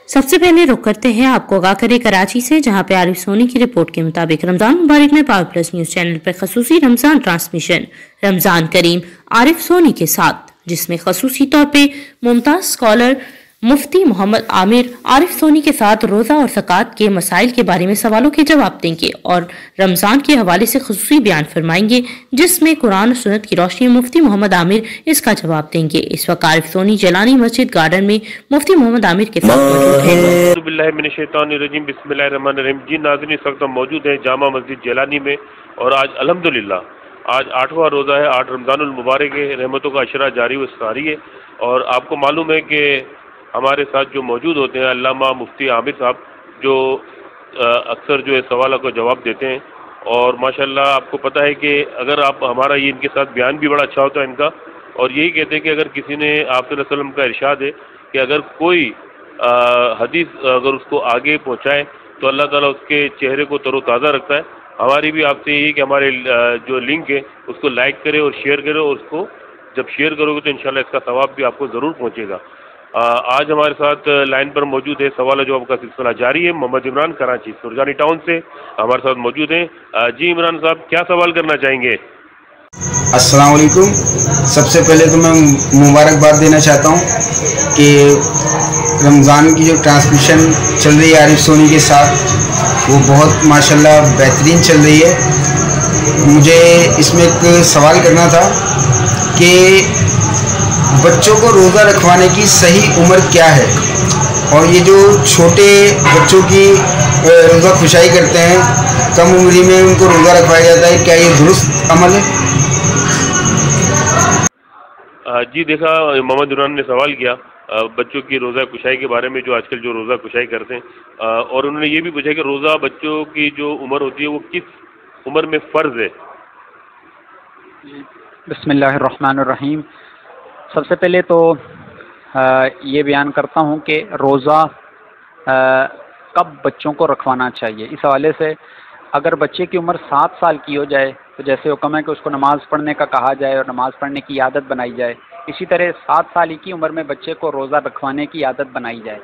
सबसे पहले रुख करते हैं आपको आगाह करे कराची से, जहां पे आरिफ सोनी की रिपोर्ट के मुताबिक रमजान मुबारक में पावर प्लस न्यूज चैनल पर खसूसी रमजान ट्रांसमिशन रमजान करीम आरिफ सोनी के साथ, जिसमें खसूसी तौर पे मुमताज स्कॉलर मुफ्ती मोहम्मद आमिर आरिफ सोनी के साथ रोज़ा और ज़कात के मसाइल के बारे में सवालों के जवाब देंगे और रमज़ान के हवाले से खसूसी बयान फरमाएंगे, जिसमें कुरान और सुन्नत की रोशनी में मुफ्ती मोहम्मद आमिर इसका जवाब देंगे। इस वक्त आरिफ सोनी जलानी मस्जिद गार्डन में मुफ्ती मोहम्मद आमिर के साथ मौजूद हैं। बिस्मिल्लाहिर्रहमानिर्रहीम। जी नाज़रीन, इस वक्त हम मौजूद हैं जामा मस्जिद जलानी में और आज अल्हम्दुलिल्लाह आज 8वां रोज़ा है, 8 रमज़ानुल मुबारक है, रहमतों का अशरा जारी व सारी है। और आपको मालूम है कि हमारे साथ जो मौजूद होते हैं अल्लामा मुफ्ती आमिर साहब, जो अक्सर जो है सवालों का जवाब देते हैं। और माशाल्लाह आपको पता है कि अगर आप हमारा ये इनके साथ बयान भी बड़ा अच्छा होता है इनका, और यही कहते हैं कि अगर किसी ने आप सल्लल्लाहु अलैहि वसल्लम का इरशाद है कि अगर कोई हदीस अगर उसको आगे पहुँचाए तो अल्लाह ताला उसके चेहरे को तरोताज़ा रखता है। हमारी भी आपसे यही कि हमारे जो लिंक है उसको लाइक करें और शेयर करें, और उसको जब शेयर करोगे तो इंशाल्लाह इसका सवाब भी आपको ज़रूर पहुँचेगा। आज हमारे साथ लाइन पर मौजूद है, सवाल जवाब का सिलसिला जारी है। मोहम्मद इमरान कराची सुरजानी टाउन से हमारे साथ मौजूद हैं। जी इमरान साहब, क्या सवाल करना चाहेंगे? अस्सलाम वालेकुम। सबसे पहले तो मैं मुबारकबाद देना चाहता हूँ कि रमज़ान की जो ट्रांसमिशन चल रही है आरिफ सोनी के साथ, वो बहुत माशाल्लाह बेहतरीन चल रही है। मुझे इसमें एक सवाल करना था कि बच्चों को रोज़ा रखवाने की सही उम्र क्या है, और ये जो छोटे बच्चों की रोज़ा खुशाई करते हैं, कम उम्री में उनको रोज़ा रखवाया जाता है, क्या ये दुरुस्त अमल है? जी देखा, मोहम्मद इमरान ने सवाल किया बच्चों की रोज़ा कुशाई के बारे में, जो आजकल जो रोज़ा कुशाई करते हैं, और उन्होंने ये भी पूछा कि रोज़ा बच्चों की जो उम्र होती है वो किस उम्र में फ़र्ज़ है। बिस्मिल्लाहिर्रहमानिर्रहीम। सबसे पहले तो ये बयान करता हूँ कि रोज़ा कब बच्चों को रखवाना चाहिए। इस हवाले से अगर बच्चे की उम्र 7 साल की हो जाए तो जैसे हुक्म है कि उसको नमाज़ पढ़ने का कहा जाए और नमाज़ पढ़ने की आदत बनाई जाए, इसी तरह 7 साल की उम्र में बच्चे को रोज़ा रखवाने की आदत बनाई जाए।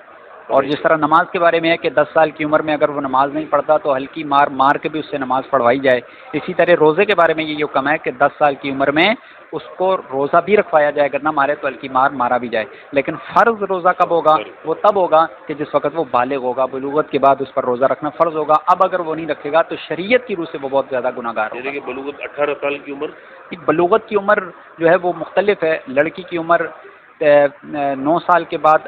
और जिस तरह नमाज के बारे में है कि 10 साल की उम्र में अगर वो नमाज नहीं पढ़ता तो हल्की मार के भी उससे नमाज पढ़वाई जाए, इसी तरह रोज़े के बारे में ये हुक्म है कि 10 साल की उम्र में उसको रोज़ा भी रखवाया जाए, अगर ना मारे तो हल्की मारा भी जाए। लेकिन फ़र्ज़ रोज़ा कब होगा? वो तब होगा कि जिस वक्त वो बालिग होगा, बुलूगत के बाद उस पर रोज़ा रखना फ़र्ज़ होगा। अब अगर वो नहीं रखेगा तो शरीयत की रूह से वो बहुत ज़्यादा गुनाहगार होगा। जैसे कि बलूगत 18 साल की उम्र, बलूगत की उम्र जो है वो मुख्तलिफ है। लड़की की उम्र 9 साल के बाद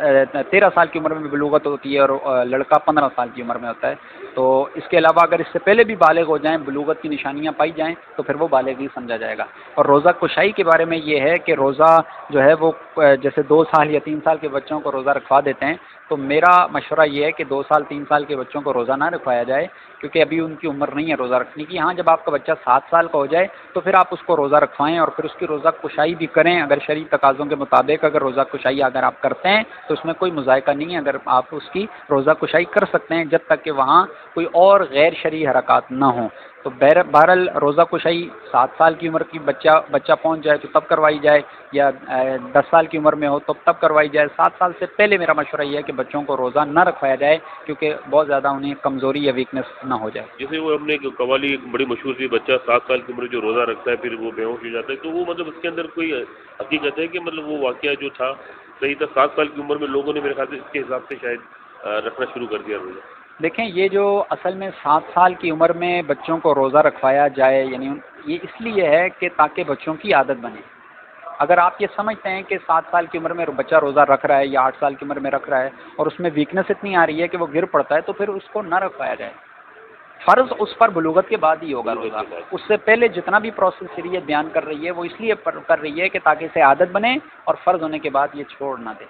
13 साल की उम्र में बलूगत होती है और लड़का 15 साल की उम्र में होता है। तो इसके अलावा अगर इससे पहले भी बालिग हो जाएं, बलूगत की निशानियां पाई जाएं, तो फिर वो बालिग ही समझा जाएगा। और रोज़ा कुशाई के बारे में ये है कि रोज़ा जो है वो जैसे 2 साल या 3 साल के बच्चों को रोज़ा रखवा देते हैं, तो मेरा मशवरा ये है कि 2 साल 3 साल के बच्चों को रोज़ा ना रखवाया जाए, क्योंकि अभी उनकी उम्र नहीं है रोज़ा रखने की। हाँ, जब आपका बच्चा 7 साल का हो जाए तो फिर आप उसको रोज़ा रखवाएं और फिर उसकी रोज़ा कुशाई भी करें। अगर शरई तकाज़ों के मुताबिक अगर रोज़ा कुशाई अगर आप करते हैं तो उसमें कोई मुज़ायका नहीं है, अगर आप उसकी रोज़ा कुशाई कर सकते हैं जब तक कि वहाँ कोई और गैर शरई हरकत ना हो। तो बहरहाल रोज़ा कुशाई 7 साल की उम्र की बच्चा पहुँच जाए तो तब करवाई जाए, या 10 साल की उम्र में हो तो तब करवाई जाए। 7 साल से पहले मेरा मशवरा ये है कि बच्चों को रोज़ा ना रखवाया जाए, क्योंकि बहुत ज़्यादा उन्हें कमज़ोरी या वीकनेस ना हो जाए। जैसे वो हमने कवाली एक बड़ी मशहूर थी, बच्चा 7 साल की उम्र जो रोज़ा रखता है फिर वो बेहोश हो जाता है, तो वो मतलब उसके अंदर कोई हकीकत है कि मतलब वो वाक़या जो था सही था? 7 साल की उम्र में लोगों ने मेरे ख्याल से इसके हिसाब से शायद रखना शुरू कर दिया रोज़ा। देखें, ये जो असल में 7 साल की उम्र में बच्चों को रोज़ा रखवाया जाए, यानी ये इसलिए है कि ताकि बच्चों की आदत बने। अगर आप ये समझते हैं कि 7 साल की उम्र में बच्चा रोज़ा रख रहा है या 8 साल की उम्र में रख रहा है और उसमें वीकनेस इतनी आ रही है कि वो गिर पड़ता है, तो फिर उसको ना रखवाया जाए। फ़र्ज़ उस पर बुलूगत के बाद ही होगा रोज़ा। उससे पहले जितना भी प्रोसेस शरीयत बयान कर रही है वो इसलिए कर रही है कि ताकि इसे आदत बने और फ़र्ज़ होने के बाद ये छोड़ ना दे।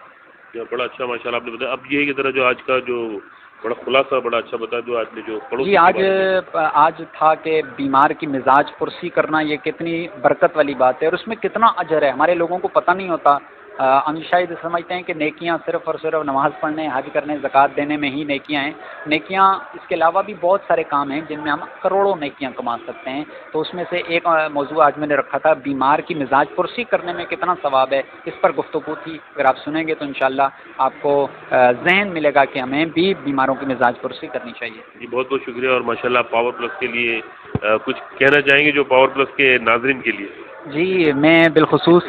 बड़ा अच्छा माशाल्लाह आपने बताया। अब ये की तरह जो आज का जो बड़ा खुलासा बड़ा अच्छा बता दो आपने जो जी, आज था कि बीमार की मिजाज पुरसी करना ये कितनी बरकत वाली बात है और उसमें कितना अजर है, हमारे लोगों को पता नहीं होता। हम शायद समझते हैं कि नेकियां सिर्फ़ और सिर्फ नमाज़ पढ़ने, हज करने, ज़कात देने में ही नेकियां हैं। नेकियां इसके अलावा भी बहुत सारे काम हैं जिनमें हम करोड़ों नेकियां कमा सकते हैं। तो उसमें से एक मौजू आज मैंने रखा था, बीमार की मिजाज पुरसी करने में कितना सवाब है, इस पर गुफ्तगू थी। अगर आप सुनेंगे तो इंशाअल्लाह आपको जहन मिलेगा कि हमें भी बीमारों की मिजाज पुरसी करनी चाहिए। जी बहुत बहुत शुक्रिया। और माशाल्लाह पावर प्लस के लिए कुछ कहना चाहेंगे जो पावर प्लस के नाजरीन के लिए? जी, मैं बिलखुसूस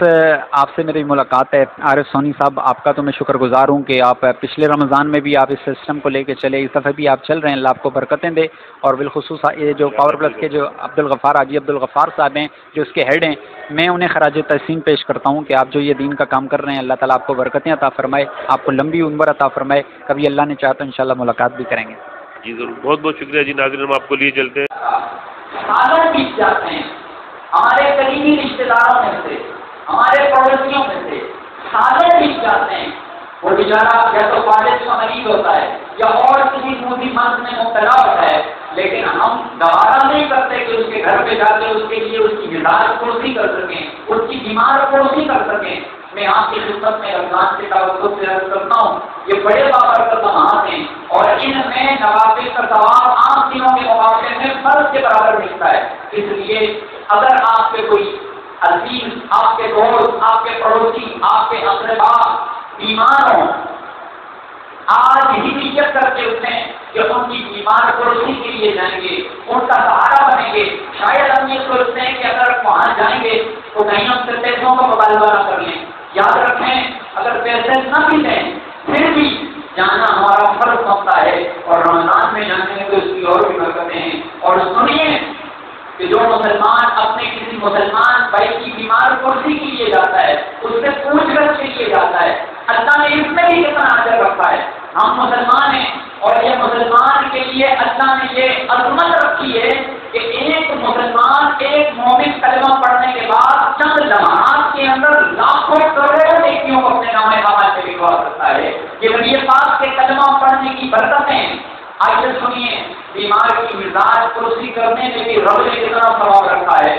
आपसे मेरी मुलाकात है आरिफ सोनी साहब, आपका तो मैं शुक्रगुजार हूँ कि आप पिछले रमज़ान में भी आप इस सिस्टम को लेके चले, इस दफ़े भी आप चल रहे हैं, अल्लाह आपको बरकतें दे। और बिलखुसूस ये जो पावर प्लस के जो अब्दुल गफ़ार हाजी अब्दुल गफ़ार साहब हैं जो इसके हेड हैं, मैं उन्हें खराज तहसीन पेश करता हूँ कि आप जो ये दीन का काम कर रहे हैं, अल्लाह ताला आपको बरकतें अता फरमाए, आपको लंबी उम्र अता फरमाए। कभी अल्लाह ने चाहा तो इंशाअल्लाह मुलाकात भी करेंगे। जी ज़रूर, बहुत बहुत शुक्रिया जी। नाज़रीन हम आपको लिए चलते हैं। सालों बीत जाते हैं, हमारे करीबी रिश्तेदारों में से, हमारे पड़ोसियों में से सालों बीत जाते हैं, वो बेचारा या तो कॉलेज का मरीज होता है या और किसी मुसीबत में मुब्तला होता है, लेकिन हम गवारा नहीं करते कि उसके घर पे जाके उसके लिए उसकी मिजाज पुरसी कर सकें, उसकी बीमार पुरसी कर सकें। मैं आपकी खिदमत में रमजान के तवज्जुह से अर्ज करता हूँ, ये बड़े बाबरकत लम्हात हैं और इनमें नवाफिल का सवाब आम दिनों के मुकाबले में फर्ज के बराबर मिलता है। इसलिए अगर आपके कोई अजीज, आपके दोस्त, आपके पड़ोसी, आपके अक़रबा बीमार हों, आज ही नियत करके उठें कि उनकी बीमार पड़ोसी के लिए जाएंगे, उनका सहारा बनेंगे। शायद हम ये सोचते हैं कि अगर वहाँ जाएंगे तो कहीं हम पैसों का मुबादला न कर लें। याद रखें, अगर पैसे न भी लें फिर भी जाना हमारा फर्ज बनता है और रमजान में जाने में तो इसकी और भी बरकतें हैं। और सुनिए कि जो मुसलमान अपने किसी मुसलमान भाई की बीमार कुर्सी के लिए जाता है, उससे पूछगछ के लिए जाता है, अल्लाह ने इसमें भी कितना अजर रखा है। हम मुसलमान हैं और ये मुसलमान के लिए अल्लाह ने ये अजमत रखी है कि एक मुसलमान एक मोमिन कलमा पढ़ने के बाद चंद लम्हात के अंदर लाखों करोड़ों नेकियों को अपने नामे अमल में लिखवा सकता है। ये नबी पाक के कलमा पढ़ने की बरकतें। आइए सुनिए, बीमार की मिजाज कुर्सी करने में भी रब ने कितना सवाब रखा है।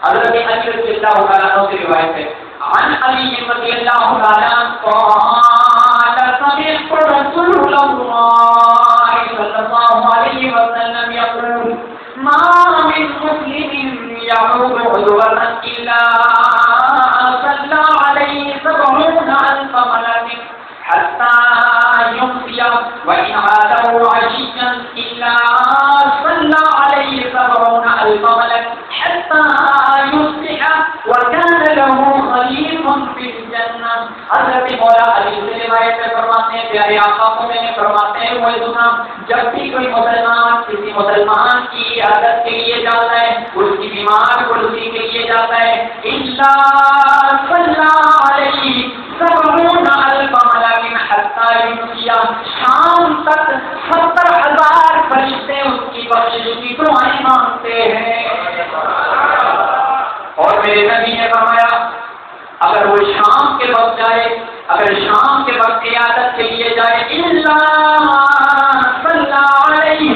हज़रत अली रज़ियल्लाहु तआला अन्हु की रिवायत है, अन अली रज़ियल्लाहु तआला क़ाल समिअतु रसूलल्लाह सल्लल्लाहु अलैहि वसल्लम यक़ूल मा मिन मुस्लिमिन यअूदु उज़वतन इल्ला सल्ला अलैहि सबऊना अल्फ मलक हत्ता युमसिया व इन आदऊ अशियन इल्ला सल्ला अलैहि सबऊना अल्फ मलक हत्ता युस्बिहा व कान लहू खलीफुन फिल जन्नह। हज़रत मौला अली से रिवायत में फरमाते हैं, प्यारे आका को मैंने फरमाते हैं वो सुना, जब भी कोई मुसलमान किसी मुसलमान की इयादत के लिए जाता है, उसकी बीमार कुर्सी के लिए जाता है, इल्ला सल्ला अलैहि सबऊना अल्फ मलकिन हत्ता युमसिया, शाम तक 70,000 फरिश्ते उसकी बख्शिश की दुआएं मांगते हैं। और मेरे नबी ने फरमाया, अगर वो शाम के वक्त जाए, अगर शाम के वक्त इयादत के लिए जाए, इल्ला सल्ला अलैहि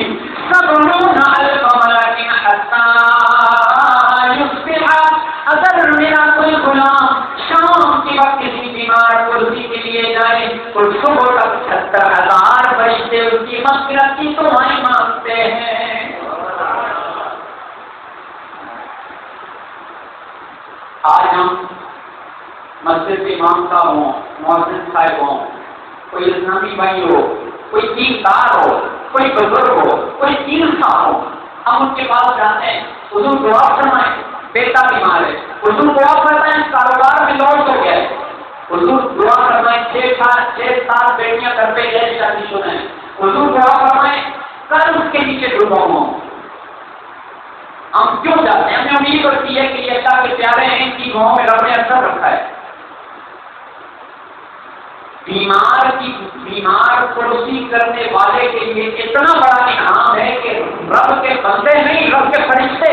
सबऊना अल्फ मलकिन हत्ता युस्बिहा, अगर मेरा कोई गुलाम शाम के वक्त किसी बीमार कुर्सी के लिए जाए तो सुबह तक 70,000 फरिश्ते उसकी मग़फ़िरत की दुआएं मांगते हैं। आज हम मस्जिद के इमाम साहब हों, मुअज्जिन साहब हों, कोई इस्लामी भाई हो, कोई दीनदार हो, कोई बुजुर्ग हो, कोई पीर साहब हो, हम उनके पास जाते हैं, हुजूर दुआ फरमाएं, बेटा बीमार है, हुजूर दुआ फरमाएं कारोबार में लॉस हो गया है, हुजूर दुआ फरमाएं 6-7 बेटियां घर पे गए शादीशुदा हैं, हुजूर दुआ फरमाएं कल उसके नीचे डूबा हूं। हम क्यों जाते हैं? हमें उम्मीद होती है कि अल्लाह के प्यारे हैं, इनकी दुआओं में रब ने असर रखा है। बीमार कुर्सी करने वाले के लिए इतना बड़ा इनाम है कि रब के बंदे नहीं, रब के फरिश्ते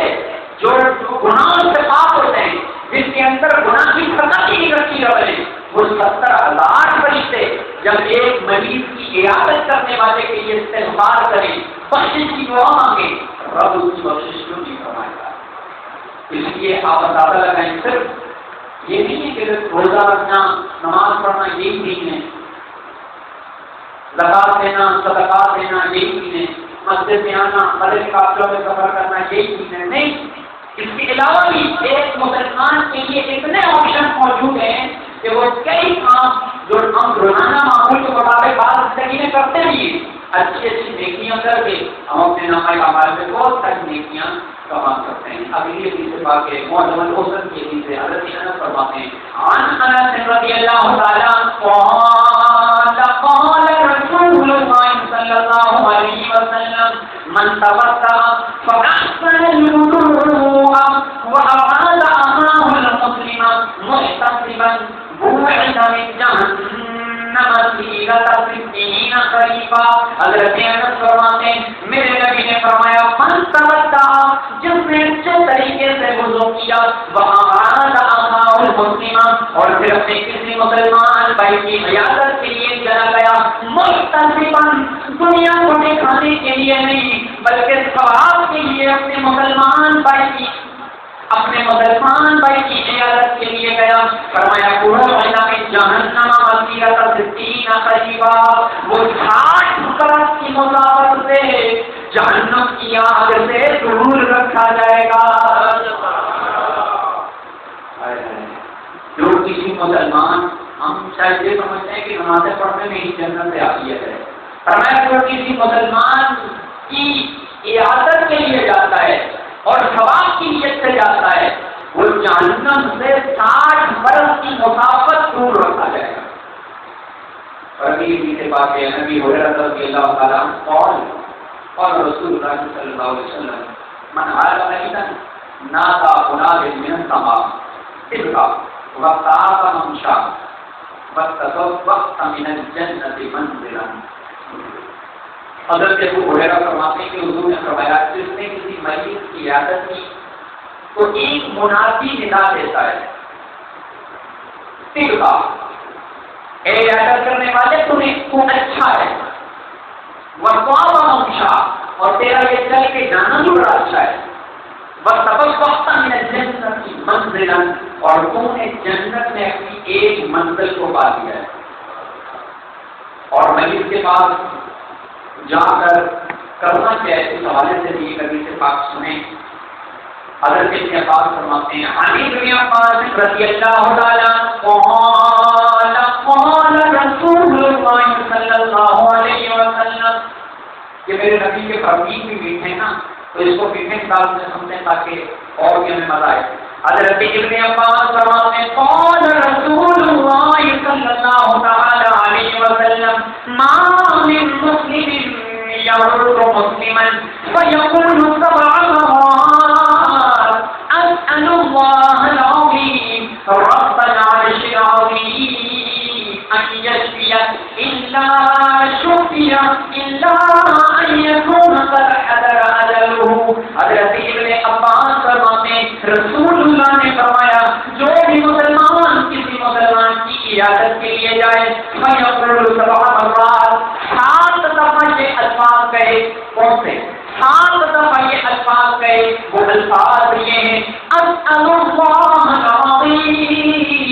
जो गुनाहों से पाक होते हैं, जिसके अंदर गुनाह की सतह ही नहीं रखी रब ने, वो 70,000 फरिश्ते जब एक मरीज की इयादत करने वाले के लिए इस्तिग़फ़ार करें, बख्शिश की दुआ मांगे, रब उसकी बख्शिश क्यों नहीं फरमाएगा। इसलिए आप अंदाज़ा लगाएं, सिर्फ یہ نہیں ہے کہ روزہ رکھنا نماز پڑھنا یہی دین ہے، زکات دینا صدقات دینا یہی دین ہے، مسجد میں آنا مدنی قافلوں میں سفر کرنا یہی دین ہے، نہیں، اس کے علاوہ بھی ایک مسلمان کے لیے اتنے آپشن موجود ہیں کہ وہ کئی کام جو ہم روزانہ معمول کے مطابق بعض زندگی میں کرتے بھی ہیں، اچھی اچھی نیکیاں کر کے ہم اپنے نامۂ اعمال میں بہت ساری نیکیاں کما سکتے ہیں۔ اگلی حدیث سے پاک ہے معجم الحسن کی حدیث ہے، حضرت انس فرماتے ہیں عن انس رضی اللہ تعالی عنہ قال رسول اللہ صلی اللہ علیہ وسلم من توضأ فأحسن الوضوء وأعاد أخاه المسلم محتسبا بوعد من جهنم قریبا۔ حضرت انس فرماتے ہیں میرے نبی نے فرمایا من توضأ، جس نے اچھے طریقے سے وضو کیا، وأعاد أخاه المسلم، اور پھر اپنے کسی مسلمان بھائی کی عیادت کے لیے چلا گیا، محتسبا، دنیا کو دکھانے کے لیے نہیں بلکہ ثواب کے لیے اپنے مسلمان بھائی کی عیادت کے لیے گیا، فرمایا جہنم مسیرۃ 60 قریبا، وہ 60 برس کی مسافت سے جہنم کی آگ سے دور رکھا جائے گا۔ جو کسی مسلمان، ہم شاید یہ سمجھتے ہیں کہ نمازیں پڑھنے میں ہی جنت سے آتی ہے، فرمایا جو کسی مسلمان کی عیادت کے لیے جاتا ہے اور ثواب کی نیت سے جاتا ہے، وہ جہنم سے 60 برس کی مسافت دور رکھا جائے گا۔ اور اگلی حدیث پاک ہے نبی ہریرہ رضی اللہ تعالیٰ عنہ قال رسول اللہ صلی اللہ علیہ وسلم من عاد عیدا نادى مناد من السماء ابقى وطاب ممشى وتبوأت من الجنة منزلا۔ حضرت ابو ہریرہ فرماتے ہیں کہ حضور نے فرمایا جس نے کسی مریض کی عیادت کی تو ایک منادی ندا دیتا ہے، ابقى، اے عیادت کرنے والے تو اچھا ہے، وطاب ممشى، اور تیرا یہ چل کے جانا بھی بڑا اچھا ہے، وتبوأت من الجنة منزلا، اور تم نے جنت میں اپنی ایک منزل کو پا لیا ہے۔ اور مریض کے پاس جا کر کرنا کیا ہے اس حوالے سے بھی کبھی سے پاک سنیں۔ حضرت ابن عباس فرماتے ہیں علی بن عباس رضی اللہ تعالیٰ قال قال رسول اللہ صلی اللہ علیہ وسلم، کہ میرے نبی کے فرمین بھی میٹھے نا تو اس کو میٹھے انداز میں سمجھیں تاکہ اور بھی ہمیں مزہ آئے۔ حضرت ابن عباس فرماتے ہیں قال رسول اللہ صلی اللہ تعالی علیہ وسلم ما من مسلم يرد مسلما فيقول 7 مرات اسأل الله العظيم رب العرش العظيم ان يشفي الا شفي الا ان يكون قد حضر اجله۔ حضرت ابن عباس فرماتے ہیں رسول اللہ نے فرمایا جو بھی مسلمان کسی مسلمان کی عیادت کے لیے جائے فیقول 7 مرات، 7 دفعہ یہ الفاظ کہے، کون سے 7 دفعہ یہ الفاظ کہے، وہ الفاظ یہ ہیں اسأل اللہ العظیم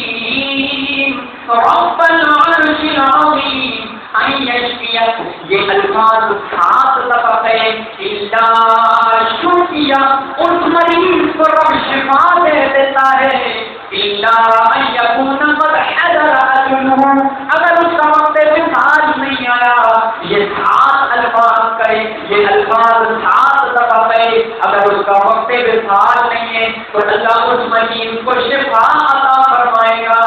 رب العرش العظیم ان یشفیک، یہ الفاظ 7 دفعہ کہے، الا شفیہ، اس مریض کو رب شفا دے دیتا ہے، الا ان یکون قد حضر اجلہ، اگر اس کا وقت وصال نہیں آیا، یہ 7 الفاظ کہے، یہ الفاظ 7 دفعہ کہے، اگر اس کا وقت وصال نہیں ہے تو اللہ اس مریض کو شفا عطا فرمائے گا۔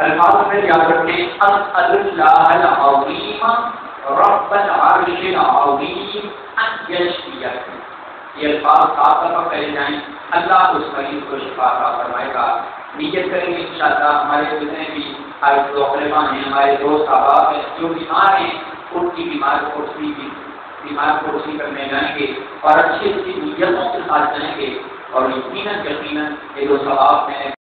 الفاظ میں یاد رکھیں اسأل اللہ العظیم رب العرش العظیم ان یشفیک، یہ الفاظ 7 دفعہ کہے جائیں، اللہ اس مریض کو شفا عطا فرمائے گا۔ نیت کریں گے انشاءاللہ ہمارے جتنے بھی علماء ہیں، ہمارے دوست احباب ہیں جو بیمار ہیں، ان کی بیمار پرسی کرنے جائیں گے اور اچھی اچھی نیتوں کے ساتھ جائیں گے، اور یقیناً یہ جو ثواب میں